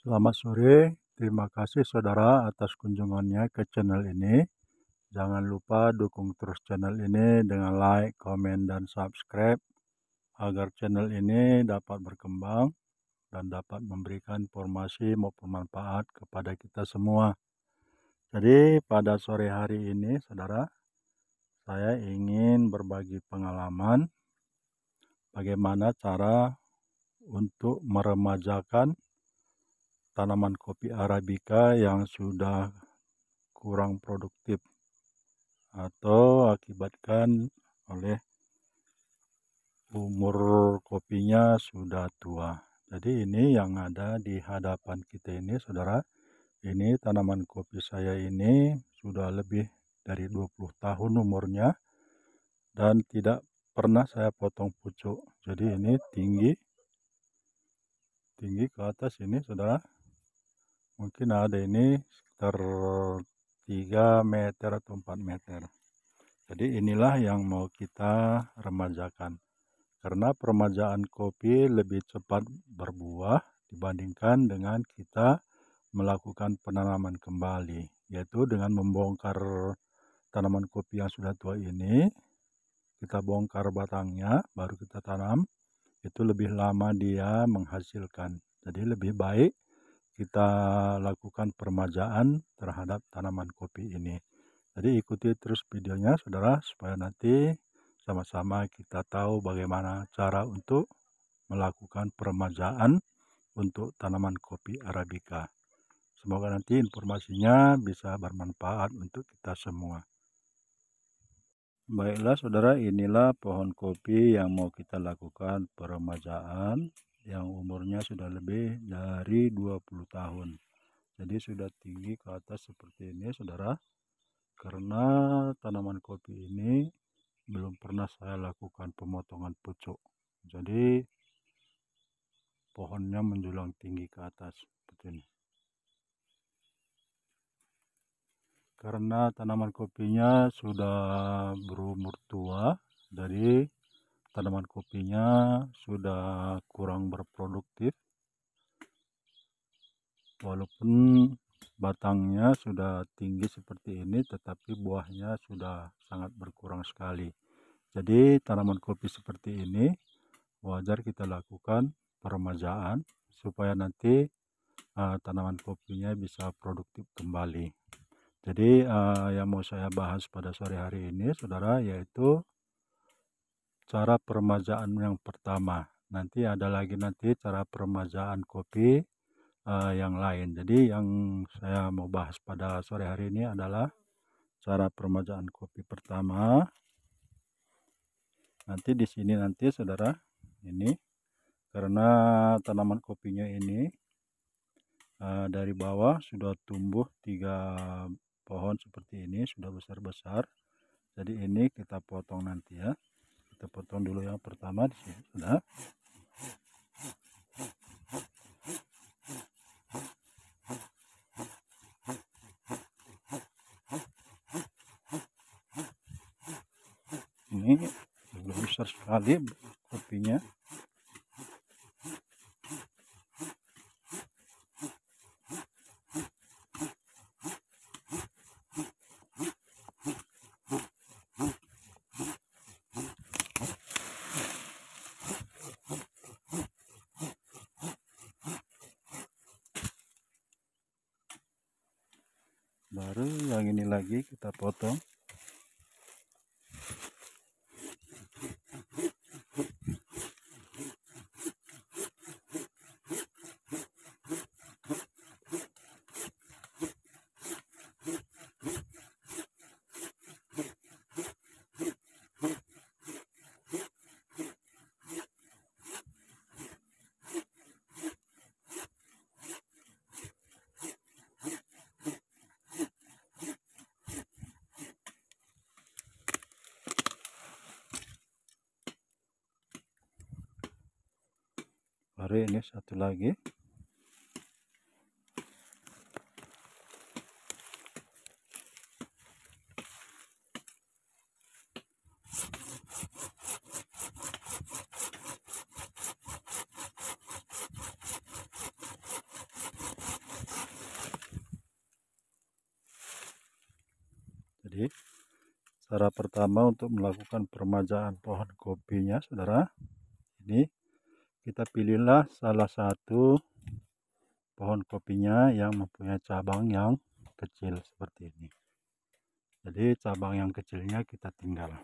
Selamat sore, terima kasih saudara atas kunjungannya ke channel ini. Jangan lupa dukung terus channel ini dengan like, komen, dan subscribe agar channel ini dapat berkembang dan dapat memberikan informasi maupun manfaat kepada kita semua. Jadi pada sore hari ini saudara, saya ingin berbagi pengalaman bagaimana cara untuk meremajakan tanaman kopi Arabica yang sudah kurang produktif atau akibatkan oleh umur kopinya sudah tua. Jadi ini yang ada di hadapan kita ini saudara, ini tanaman kopi saya ini sudah lebih dari 20 tahun umurnya dan tidak pernah saya potong pucuk. Jadi ini tinggi ke atas ini saudara, mungkin ada ini sekitar 3 meter atau 4 meter. Jadi inilah yang mau kita remajakan. Karena peremajaan kopi lebih cepat berbuah dibandingkan dengan kita melakukan penanaman kembali, yaitu dengan membongkar tanaman kopi yang sudah tua ini, kita bongkar batangnya, baru kita tanam, itu lebih lama dia menghasilkan. Jadi lebih baik kita lakukan peremajaan terhadap tanaman kopi ini. Jadi ikuti terus videonya saudara, supaya nanti sama-sama kita tahu bagaimana cara untuk melakukan peremajaan untuk tanaman kopi Arabica. Semoga nanti informasinya bisa bermanfaat untuk kita semua. Baiklah saudara, inilah pohon kopi yang mau kita lakukan peremajaan yang umurnya sudah lebih dari 20 tahun. Jadi sudah tinggi ke atas seperti ini saudara. Karena tanaman kopi ini belum pernah saya lakukan pemotongan pucuk. Jadi pohonnya menjulang tinggi ke atas seperti ini. Karena tanaman kopinya sudah berumur tua, jadi tanaman kopinya sudah kurang berproduktif. Walaupun batangnya sudah tinggi seperti ini, tetapi buahnya sudah sangat berkurang sekali. Jadi tanaman kopi seperti ini wajar kita lakukan peremajaan supaya nanti tanaman kopinya bisa produktif kembali. Jadi yang mau saya bahas pada sore hari ini saudara, yaitu cara peremajaan yang pertama. Nanti ada lagi cara peremajaan kopi yang lain. Jadi yang saya mau bahas pada sore hari ini adalah cara peremajaan kopi pertama. Nanti di sini saudara, ini karena tanaman kopinya ini dari bawah sudah tumbuh 3 pohon seperti ini, sudah besar-besar. Jadi ini kita potong nanti ya. Kita potong dulu yang pertama di sini sudah. Ini sudah besar sekali kopinya. Baru yang ini lagi kita potong. Baru ini satu lagi. Jadi cara pertama untuk melakukan peremajaan pohon kopinya, saudara, ini kita pilihlah salah satu pohon kopinya yang mempunyai cabang yang kecil seperti ini. Jadi cabang yang kecilnya kita tinggal.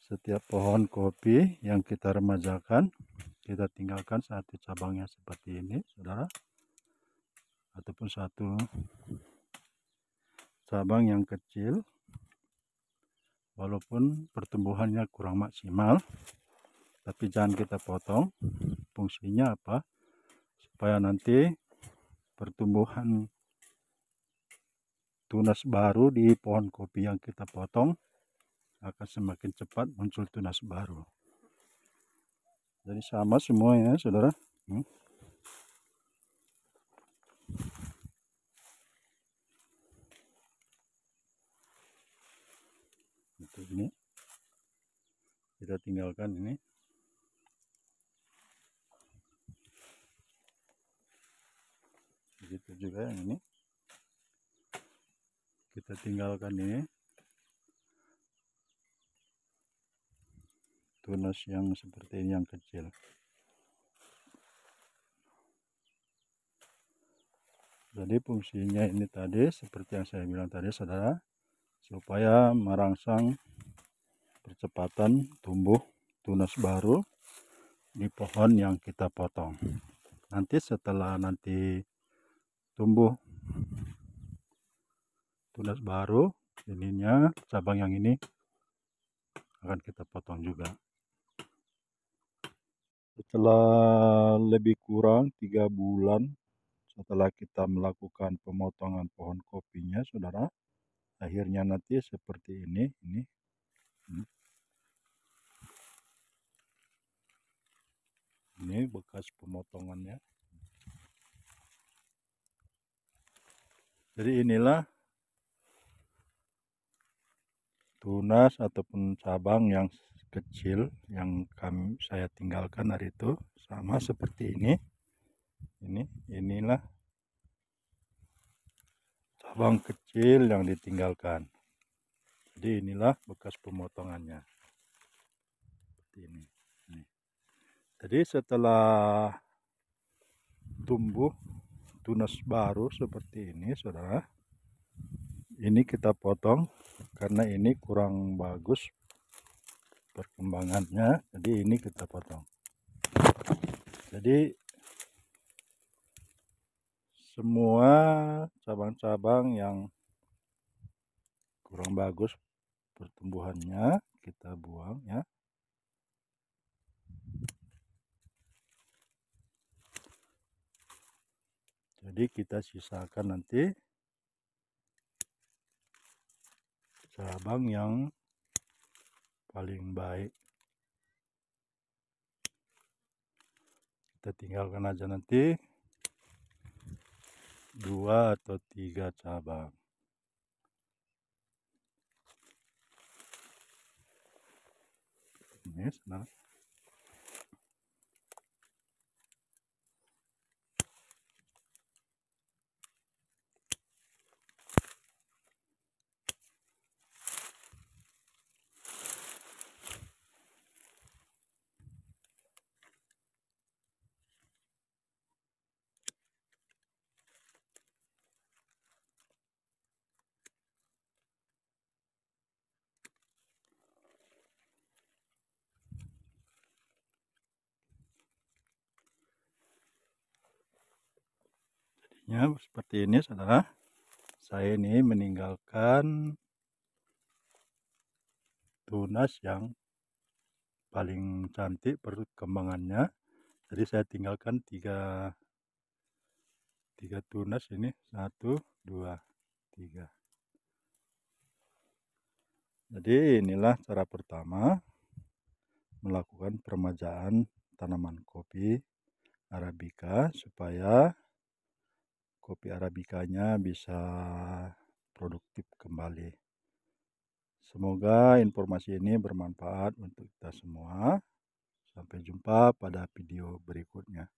Setiap pohon kopi yang kita remajakan, kita tinggalkan satu cabangnya seperti ini, saudara, ataupun satu cabang yang kecil, walaupun pertumbuhannya kurang maksimal, tapi jangan kita potong. Fungsinya apa? Supaya nanti pertumbuhan tunas baru di pohon kopi yang kita potong akan semakin cepat muncul tunas baru. Jadi sama semuanya, saudara. Ini kita tinggalkan ini. Begitu juga yang ini. Kita tinggalkan ini. Tunas yang seperti ini yang kecil. Jadi fungsinya ini tadi seperti yang saya bilang tadi, saudara, supaya merangsang percepatan tumbuh tunas baru di pohon yang kita potong. Nanti setelah tumbuh tunas baru, ininya cabang yang ini akan kita potong juga. Setelah lebih kurang 3 bulan setelah kita melakukan pemotongan pohon kopinya, saudara, akhirnya nanti seperti ini. Ini bekas pemotongannya. Jadi inilah tunas ataupun cabang yang kecil yang saya tinggalkan hari itu, sama seperti ini. Inilah cabang kecil yang ditinggalkan. Jadi inilah bekas pemotongannya. Seperti ini. Jadi setelah tumbuh tunas baru seperti ini, saudara, ini kita potong karena ini kurang bagus perkembangannya, jadi ini kita potong. Jadi semua cabang-cabang yang kurang bagus pertumbuhannya kita buang ya. Jadi kita sisakan nanti cabang yang paling baik. Kita tinggalkan aja nanti 2 atau 3 cabang. Ini senang. Ya, seperti ini, saudara. Saya ini meninggalkan tunas yang paling cantik perkembangannya. Jadi saya tinggalkan tiga tunas ini, 1, 2, 3. Jadi inilah cara pertama melakukan peremajaan tanaman kopi Arabica supaya kopi Arabicanya bisa produktif kembali. Semoga informasi ini bermanfaat untuk kita semua. Sampai jumpa pada video berikutnya.